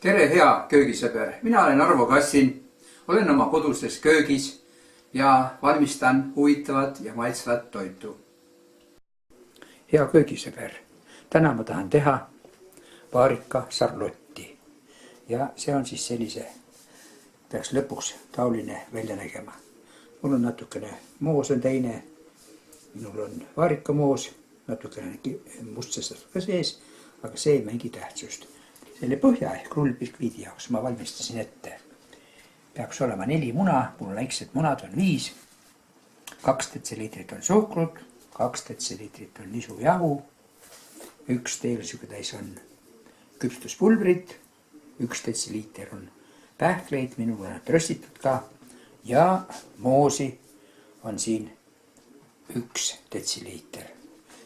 Tere, hea köögisõber! Mina olen Arvo Kassin, olen oma koduses köögis ja valmistan huvitavat ja maitsvat toitu. Hea köögisõber, täna ma tahan teha vaarika sarlotti ja see on siis sellise, peaks lõpuks taoline välja nägema. Mul on natukene moos on teine, minul on vaarikamoos, natukene mustsestas ka sees, aga see ei mängi tähtsust. Selle põhja ehk rullpilkviidi jaoks ma valmistasin ette. Peaks olema 4 muna, mul väiksed munad on 5, 2 detsiliitrit on suhkrut, 2 detsiliitrit on nisujahu, 1 teelisügatäis on küpstuspulbrit, 1 detsiliiter on pähkleid, minul on röstitud ka ja moosi on siin 1 detsiliiter.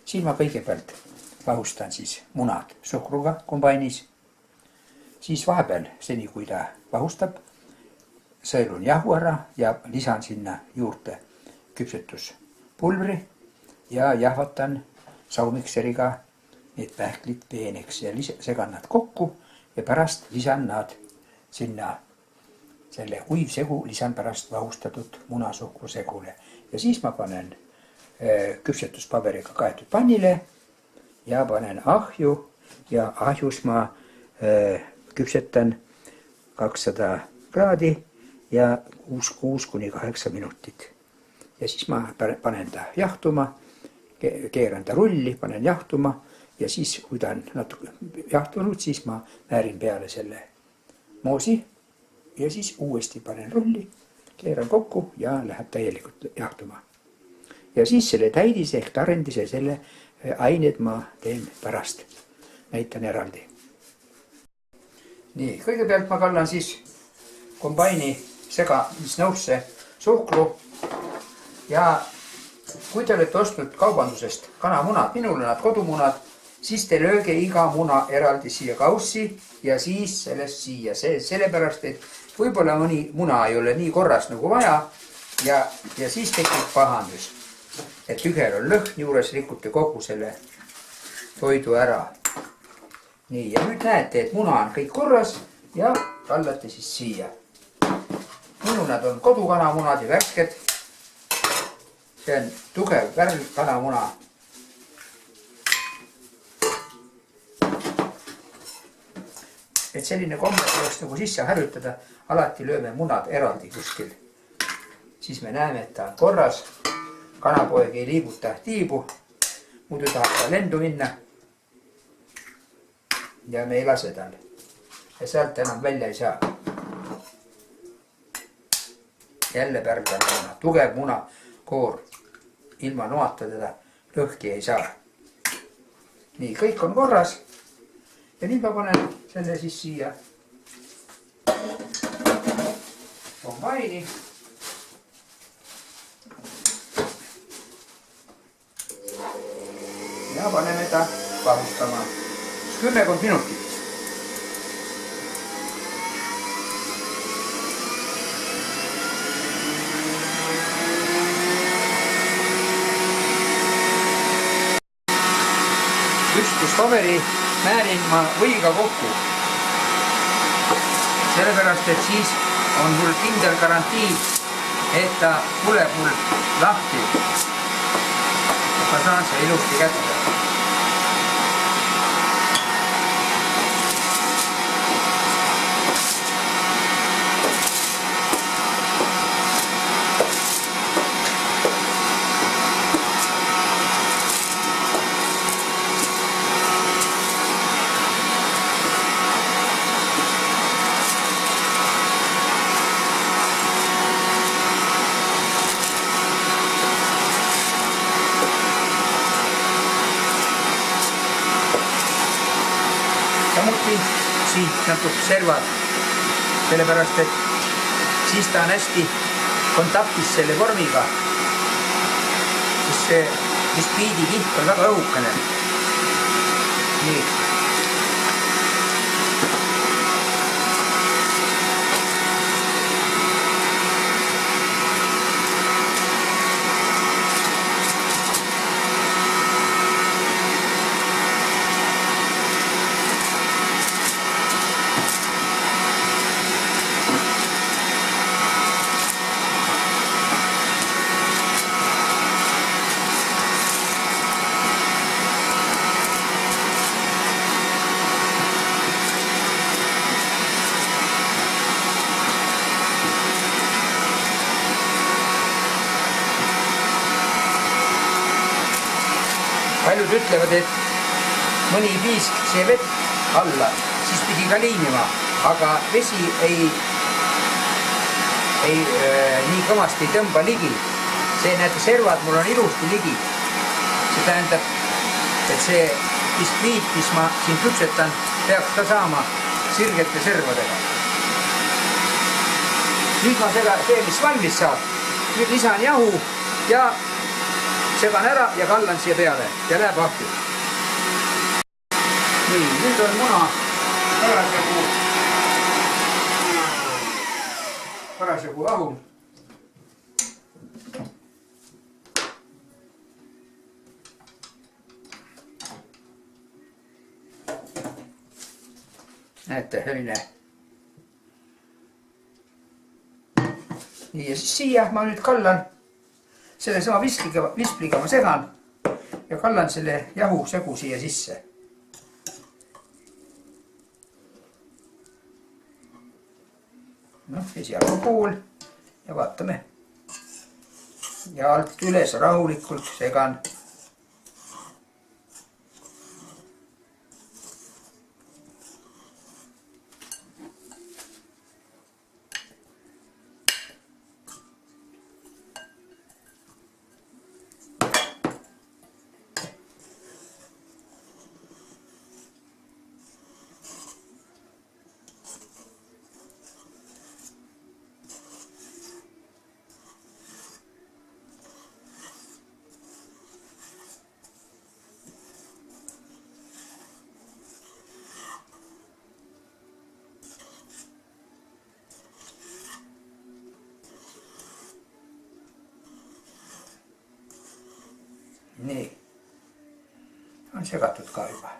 Siin ma kõigepealt lahustan siis munad suhkruga kombainis. Siis vahepeal, seni kui ta lahustab, sõelun jahu ära ja lisan sinna juurde küpsetuspulbri ja jahvatan saumikseriga need pähklid peeneks ja segan nad kokku ja pärast lisan nad sinna selle kuivsegu, lisan pärast lahustatud munasuhkru segule. Ja siis ma panen küpsetuspaberiga kaetud pannile ja panen ahju ja ahjus ma küpsetan 200 kraadi ja 6-8 minutit. Ja siis ma panen ta jahtuma, keeran ta rulli, panen jahtuma ja siis, kui ta on natuke jahtunud, siis ma määrin peale selle moosi ja siis uuesti panen rulli, keeran kokku ja läheb täielikult jahtuma. Ja siis selle täidise ehk tarendise, selle ained ma teen pärast, näitan eraldi. Nii, kõigepealt ma kallan siis kombaini segamisnõusse suhkru ja kui te olete ostnud kaubandusest kanamunad, minul on nad kodumunad, siis te lööge iga muna eraldi siia kaussi ja siis sellest siia, sellepärast, et võib-olla mõni muna ei ole nii korras nagu vaja ja siis tekib pahandus, et ühel on lõhn juures, rikute kogu selle toidu ära. Nii, ja nüüd näete, et muna on kõik korras ja kallate siis siia. Minul nad on kodukanamunad ja värsked. See on tugev värvkanamuna. Et selline komme tuleks nagu sisse harjutada, alati lööme munad eraldi kuskil. Siis me näeme, et ta on korras. Kanapoeg ei liiguta tiibu, muidu tahab ta lendu minna. Ja me ei lase tal. Ja sealt enam välja ei saa. Jälle pärgal muna. Tugev muna koor. Ilma noata teda lõhki ei saa. Nii, kõik on korras. Ja nüüd ma panen selle siis siia kombaini. Ja paneme ta lahustama 10 minutit. Küpsetuspaberi määrin ma võiga kokku. Sellepärast, et siis on mul kindel garantii, et ta tuleb mul lahti. Ma saan see ilusti kätte. Samuti siit natuke servad, sellepärast, et siis ta on hästi kontaktis selle vormiga, sest see bispiidikiht on väga õhukene. Nii. paljud ütlevad, et mõni piisk see vett alla, siis pidi ka liinima, aga vesi ei nii kõvasti ei tõmba ligi. See näete servad mul on ilusti ligi. See tähendab, et see biskviit, mis ma siin küpsetan, peaks ka saama sirgete servadega. Nüüd ma see, mis valmis saab, nüüd lisan jahu ja segan ära ja kallan siia peale ja läheb ahju. Nii, nüüd on muna parasjagu ahul. Näete, selline. Nii, ja siis siia ma nüüd kallan selle sama vispliga ma segan ja kallan selle jahu segu siia sisse. Noh, esialgu pool ja vaatame. Ja alt üles rahulikult segan. Nii, on segatud ka juba.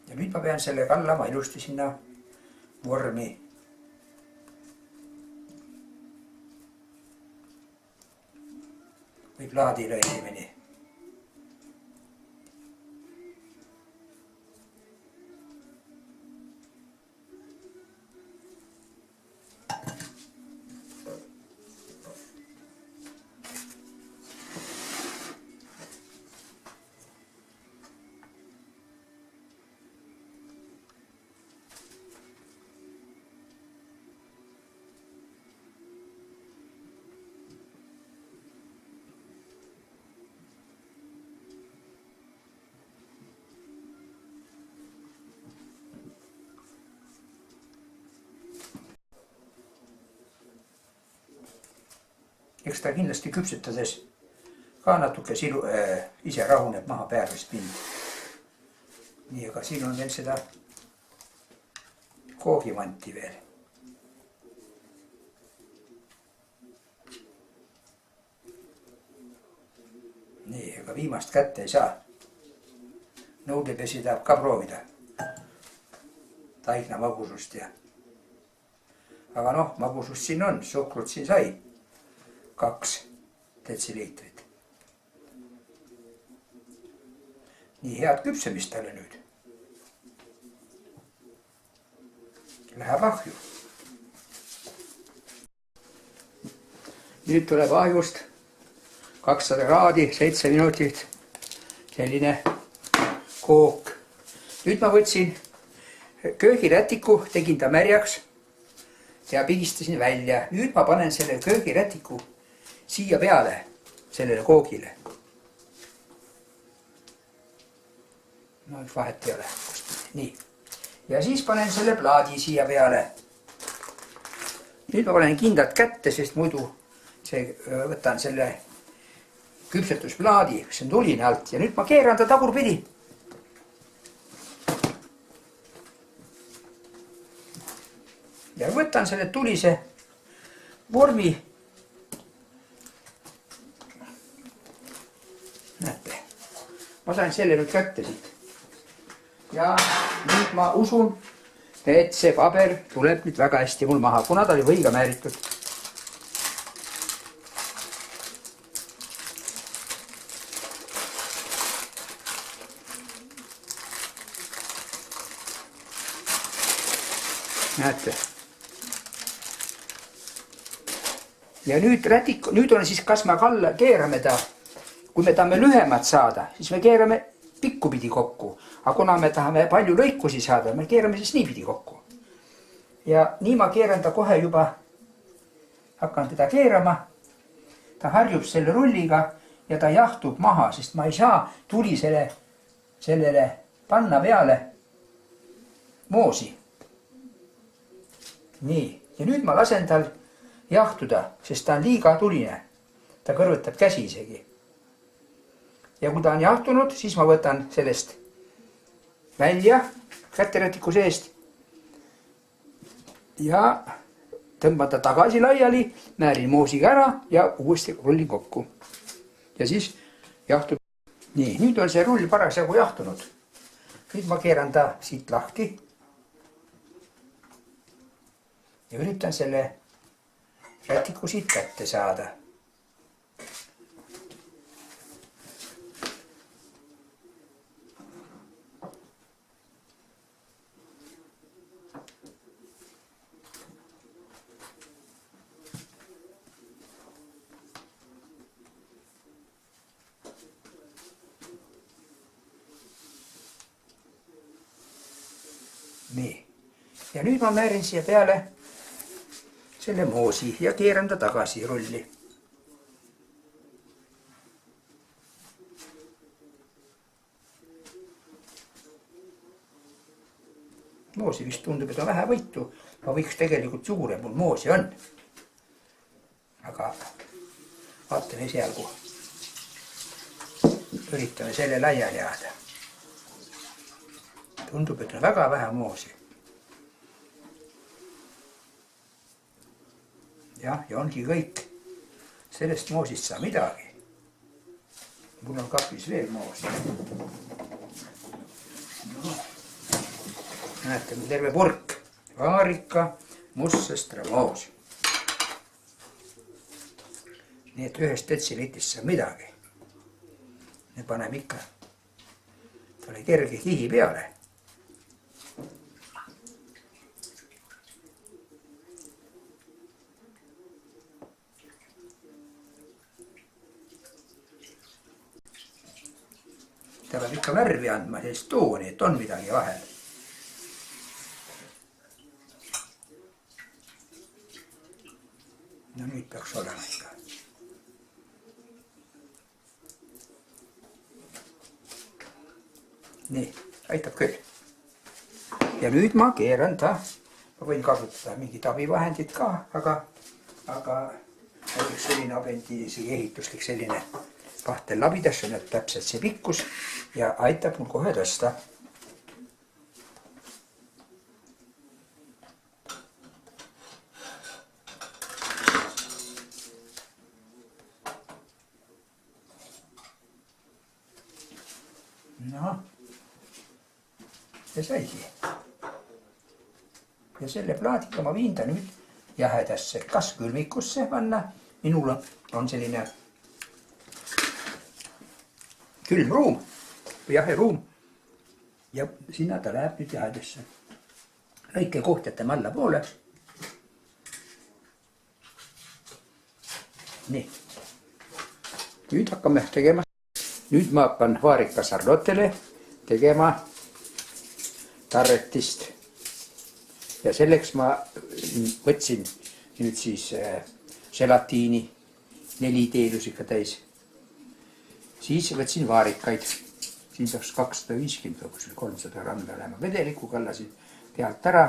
Ja nüüd ma pean selle kallama ilusti sinna vormi. Või plaadile esimene. Eks ta kindlasti küpsetades ka natuke ise rahuneb maha päärvist pind. Nii, aga siin on veel seda koogivanti veel. Nii, aga viimast kätte ei saa. Nõudepesi tahab ka proovida. Taigna magusust ja. Aga noh, magusust siin on, suhkrut siin sai. 2 detsiliitrit. Nii head küpsemist talle nüüd. Läheb ahju. Nüüd tuleb ahjust 200 kraadi, 7 minutit. Selline kook. Nüüd ma võtsin köögirätiku, tegin ta märjaks ja pigistasin välja. Nüüd ma panen selle köögirätiku siia peale, sellele koogile. No vahet ei ole. Nii. Ja siis panen selle plaadi siia peale. Nüüd ma panen kindlalt kätte, sest muidu võtan selle küpsetusplaadi, mis on tuline alt. Ja nüüd ma keeran ta tagurpidi. Ja võtan selle tulise vormi. Näete, ma sain selle nüüd kätte siit. Ja nüüd ma usun, et see paber tuleb nüüd väga hästi mul maha, kuna ta oli võiga määritud. Näete. Ja nüüd on siis, kas me keerame ta, kui me tahame lühemat saada, siis me keerame pikkupidi kokku. Aga kuna me tahame palju lõikusi saada, me keerame siis niipidi kokku. Ja nii ma keeran ta kohe juba, hakkan teda keerama. Ta harjub selle rulliga ja ta jahtub maha, sest ma ei saa tuli sellele panna peale moosi. Nii, ja nüüd ma lasen tal jahtuda, sest ta on liiga tuline. Ta kõrvetab käsi isegi. Ja kui ta on jahtunud, siis ma võtan sellest välja käterätiku seest ja tõmban ta tagasi laiali, määrin moosiga ära ja uuesti rullin kokku. Ja siis jahtub. Nii, nüüd on see rull parasjagu jahtunud. Nüüd ma keeran ta siit lahti ja üritan selle rätiku siit kätte saada. Nii. Ja nüüd ma määrin siia peale selle moosi ja keeran ta tagasi rulli. Moosi vist tundub, et on vähe võitu. Ma võiks tegelikult suurem, mul moosi on. Aga vaatame esialgu. Üritame selle laiali jääda. Tundub, et on väga vähe moosi. Jah, ja ongi kõik. Sellest moosist saa midagi. Mul on kapis veel moosi. No. Näete, terve purk. Vaarika, mustsestra moos. Nii et 1 detsilitrist saa midagi. Me paneme ikka talle kerge kihi peale. Ta peab ikka värvi andma, sellist tooni, et on midagi vahel. No nüüd peaks olema ikka. Nii, aitab küll. Ja nüüd ma keeran ta. Ma võin kasutada mingit abivahendit ka, aga näiteks selline abendi ehituslik selline pahtel labidas, on täpselt see pikkus ja aitab mul kohe tõsta. No, ja saigi. Ja selle plaadiga ma viin ta nüüd jahedasse, kas külmikusse panna. Minul on selline külmruum või jaheruum ja sinna ta läheb nüüd jahedasse. Lõike koht jätame alla poole. Nii. Nüüd hakkame tegema. Nüüd ma hakkan vaarika sarlotele tegema tarretist. Ja selleks ma võtsin nüüd siis gelatiini 4 teelusika täis. Siis võtsin vaarikaid. Siin peaks 250 või 300 grammi olema vedeliku, kallasin pealt ära.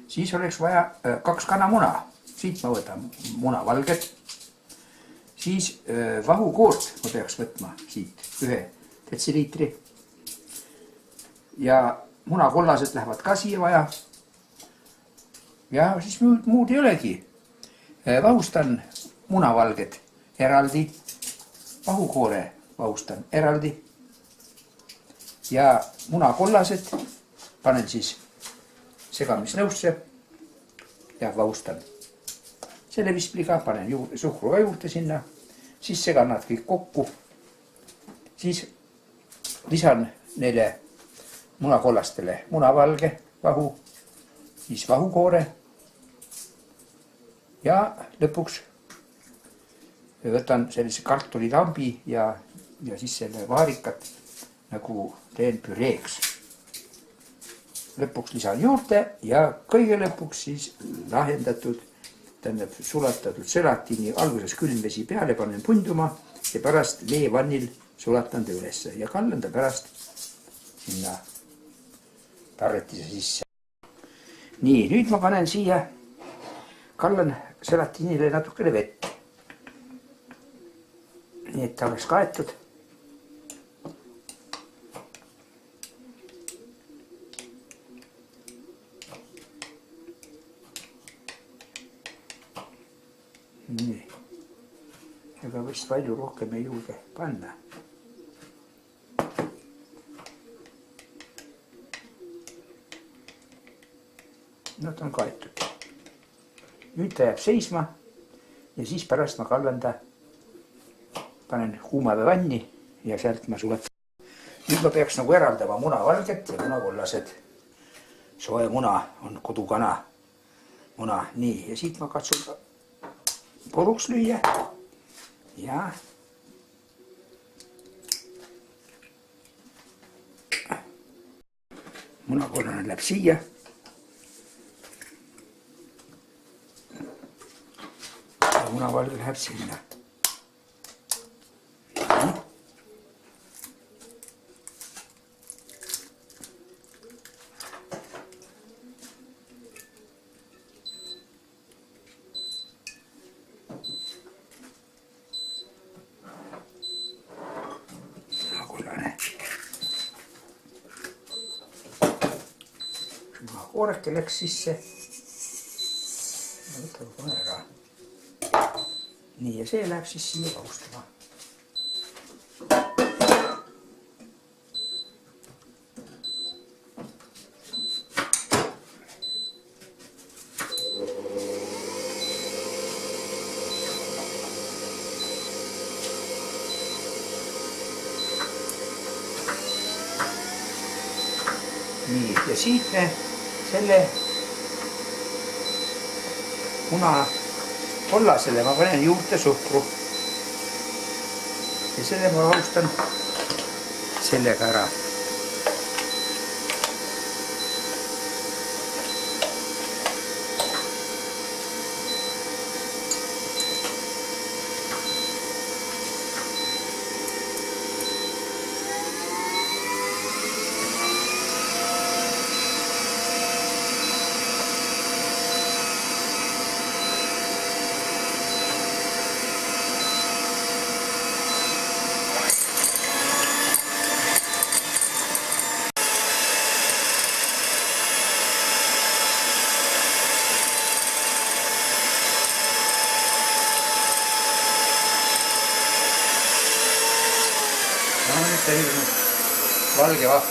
Siis oleks vaja 2 kanamuna. Siit ma võtan munavalget. Siis vahukoort ma peaks võtma siit 1 detsiliitri. Ja munakollased lähevad ka siia vaja. Ja siis muud ei olegi. Vahustan munavalged eraldi. Vahukoore vahustan eraldi. Ja munakollased panen siis segamisnõusse ja vahustan. Selle vispliga panen suhkru ka juurde sinna. Siis segan nad kõik kokku. Siis lisan neile munakollastele munavalge vahu. Siis vahukoore. Ja lõpuks võtan sellise kartulitambi ja siis selle vaarikat nagu teen püreeks. Lõpuks lisan juurde ja kõige lõpuks siis lahendatud, tähendab sulatatud selatini alguses külmvesi peale, panen punduma ja pärast veevannil sulatan ta ülesse ja kallan ta pärast sinna tarretise sisse. Nii, nüüd ma panen siia, kallan selatinile natukene vett. Nii, et ta oleks kaetud. Nii, ega vist palju rohkem ei juurde panna. No ta on kaetud. Nüüd ta jääb seisma ja siis pärast ma kallan ta, panen kuumaveevanni ja sealt ma suletan. Nüüd ma peaks nagu eraldama munavalget ja munakollased. Soe muna on kodukana muna. Nii, ja siit ma katsun ka puruks lüüa ja munakollane läheb siia. Ja munavalge läheb sinna. Kooreke läks sisse. Võtame kohe ära. Nii, ja see läheb siis siia paustama. Nii, ja siit me selle munakollasele ma panen juurde suhkru ja selle ma alustan sellega ära. Selline valge vaht.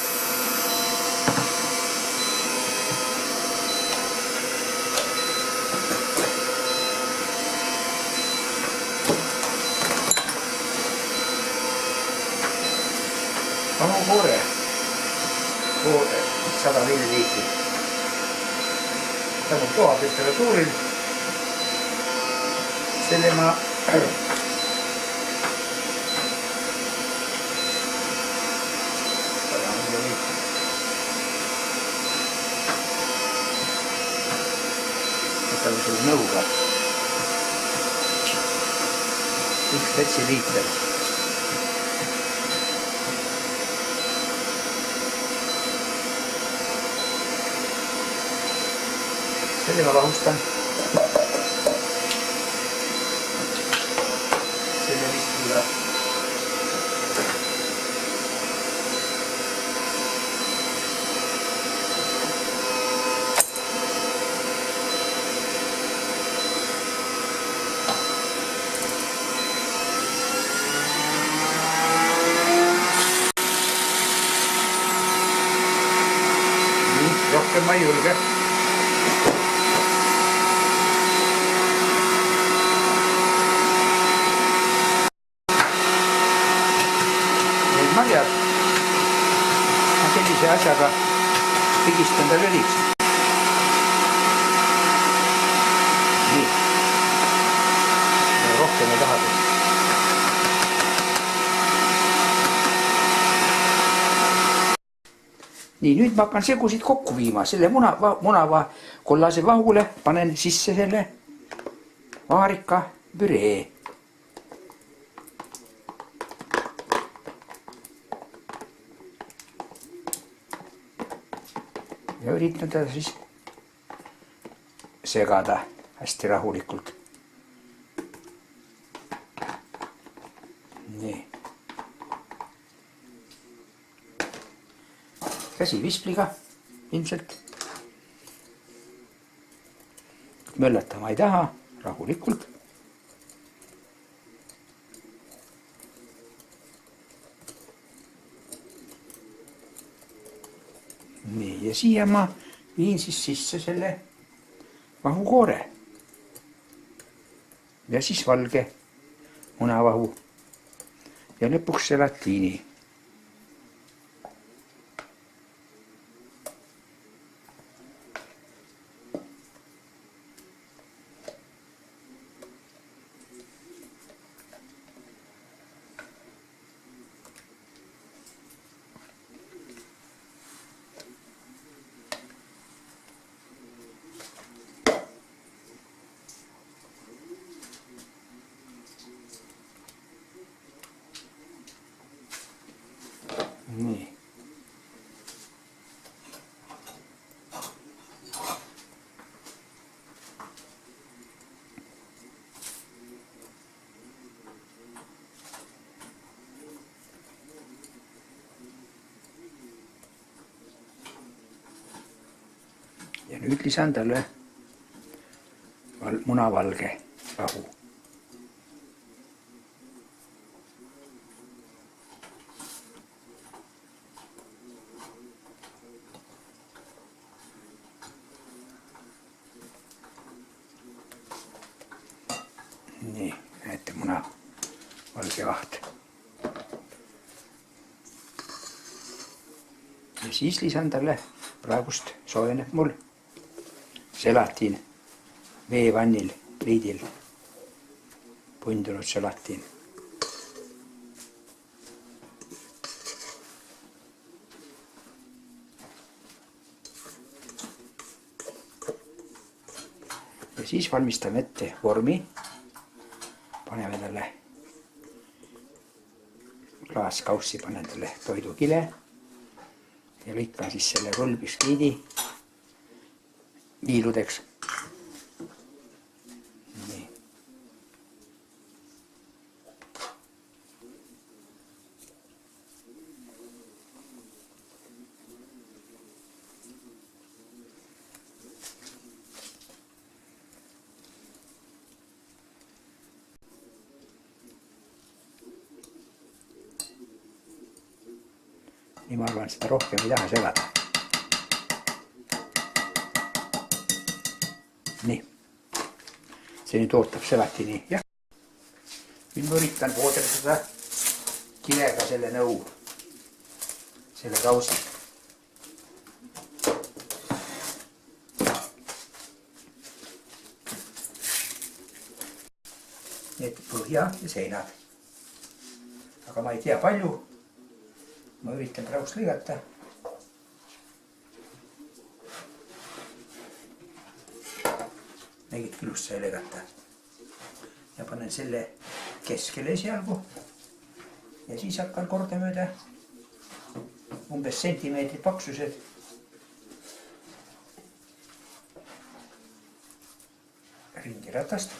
Koore 100 milliliitrit. Ta on toa temperatuuril. Selle ma võtame selle nõuga. 1 detsiliiter. Selle ma lahustan. Selle vistiga. Rohkem ma ei julge. Need marjad ma sellise asjaga pigistan ta lüliks. Nii. Rohkem ei taha. Nii, nüüd ma hakkan segusid kokku viima. Selle munava kollase vahule panen sisse selle vaarika püree. Ja üritan teda siis segada hästi rahulikult. Nii. Käsivispliga ilmselt. Möllatama ei taha, rahulikult. Nii, ja siia ma viin siis sisse selle vahukoore. Ja siis valge munavahu. Ja lõpuks selatiini. Nii. Ja nüüd lisan talle munavalge vahu. Nii, näete muna valge vaht. Ja siis lisan talle, praegust soojeneb mul selatiin veevannil pliidil, pundunud selatiin. Ja siis valmistame ette vormi. Paneme talle klaaskaussi, panen talle toidukile ja lõikan siis selle rullbiskiidi viiludeks. Nii. Nii ma arvan, seda rohkem ei taha segada. Nii. See nüüd ootab selatini. Ja. Nüüd ma üritan pooderdada kilega selle nõu, selle kausi. Need põhja ja seinad. Aga ma ei tea palju. Ma üritan praegust lõigata. Nägid ilust sai lõigata. Ja panen selle keskele esialgu. Ja siis hakkan kordamööda umbes sentimeetrid paksused. Ringi ratast.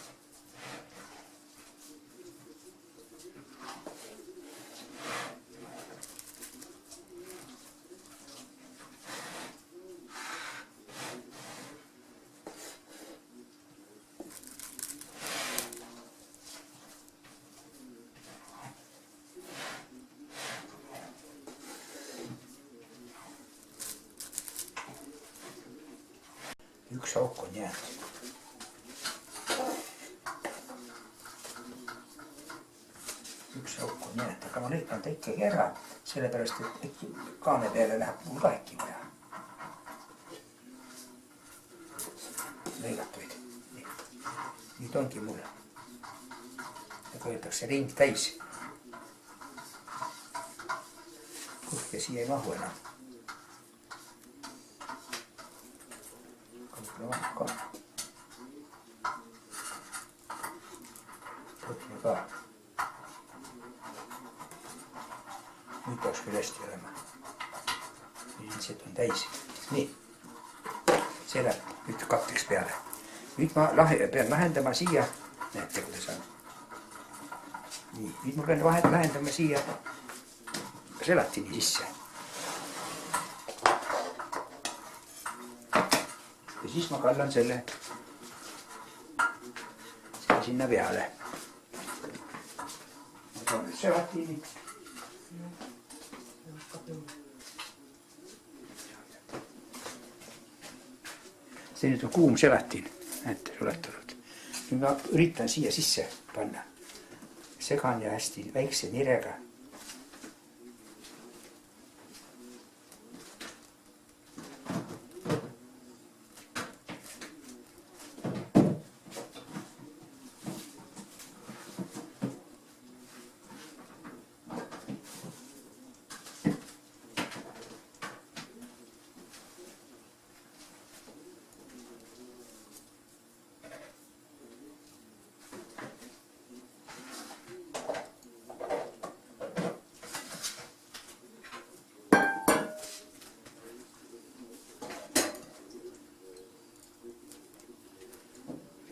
Üks auk on jäänud. Üks auk on jäänud, aga ma lõikan ta ikkagi ära, sellepärast, et kaane peale läheb mul ka äkki vaja. Lõigatuid. Nüüd ongi mul. Ja võetakse ring täis. Põhja siia ei mahu enam. täis. Nii. See läheb nüüd katteks peale. Nüüd ma pean lahendama siia. Näete, kuidas on. Nii, nüüd ma pean lahendama siia želatini sisse. Ja siis ma kallan selle sinna peale. Ma toon nüüd želatini. See nüüd on kuum želatiin, näete, suletunud. Nüüd ma üritan siia sisse panna. Segan ja hästi väikse nirega.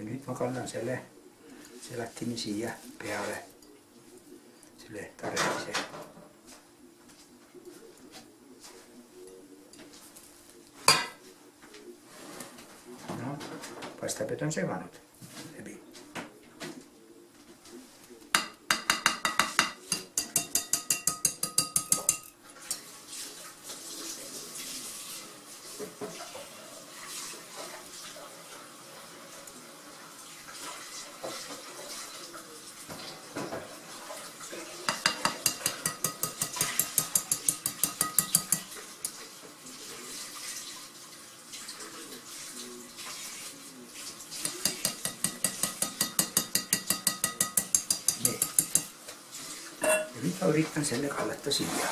Ja nüüd ma kallan selle želatini siia peale, selle tarvise. No, paistab, et on seganud läbi. Ja nüüd ma üritan selle kallata siia.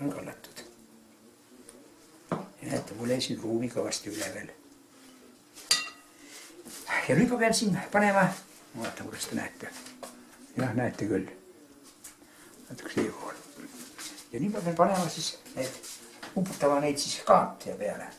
On kallatud. Ja näete, mul jäi siin ruumi kõvasti üle veel. Ja nüüd ma pean siin panema, ma vaatan, kuidas te näete. Jah, näete küll. Natuke siia pool. Ja nüüd ma pean panema siis need, uputama neid siis kaante peale.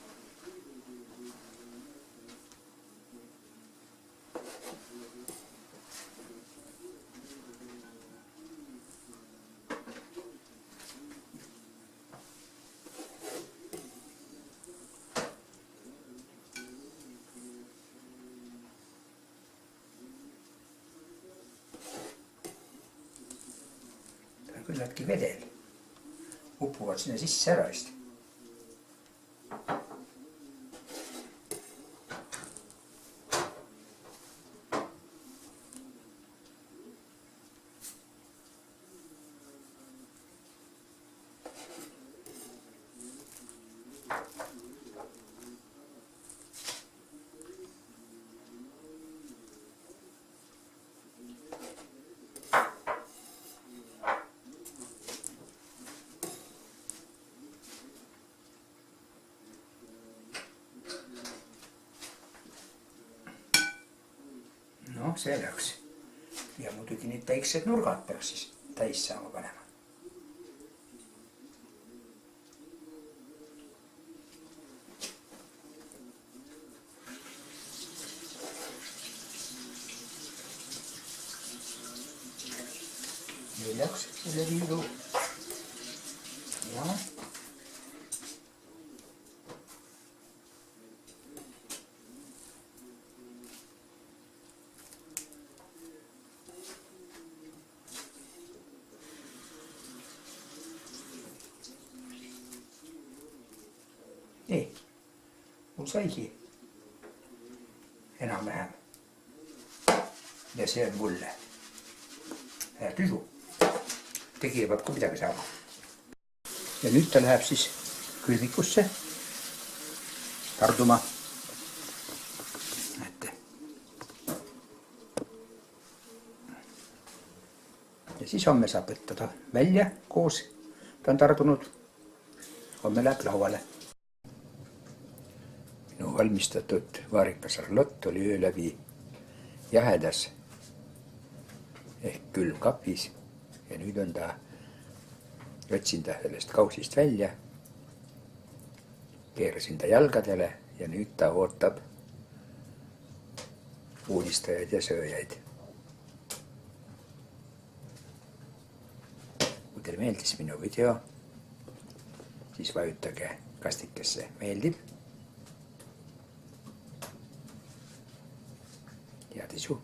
Küllaltki vedel. Upuvad sinna sisse ära vist. No, see läks. Ja muidugi need väiksed nurgad peaks siis täis saama panema. Nii läks selle viidu. Ja. Nii, mul saigi enam-vähem. ja see on mulle. Läheb isu. Tegija peab ka midagi saama. Ja nüüd ta läheb siis külmikusse tarduma. Näete. Ja siis homme saab võtta ta välja koos. Ta on tardunud. Homme läheb lauale. Minu valmistatud vaarikas Charlotte oli öö läbi jahedas ehk külmkapis ja nüüd on ta, võtsin ta sellest kausist välja, keerasin ta jalgadele ja nüüd ta ootab uudistajaid ja sööjaid. Kui teile meeldis minu video, siis vajutage kastikesse meeldib. Head isu!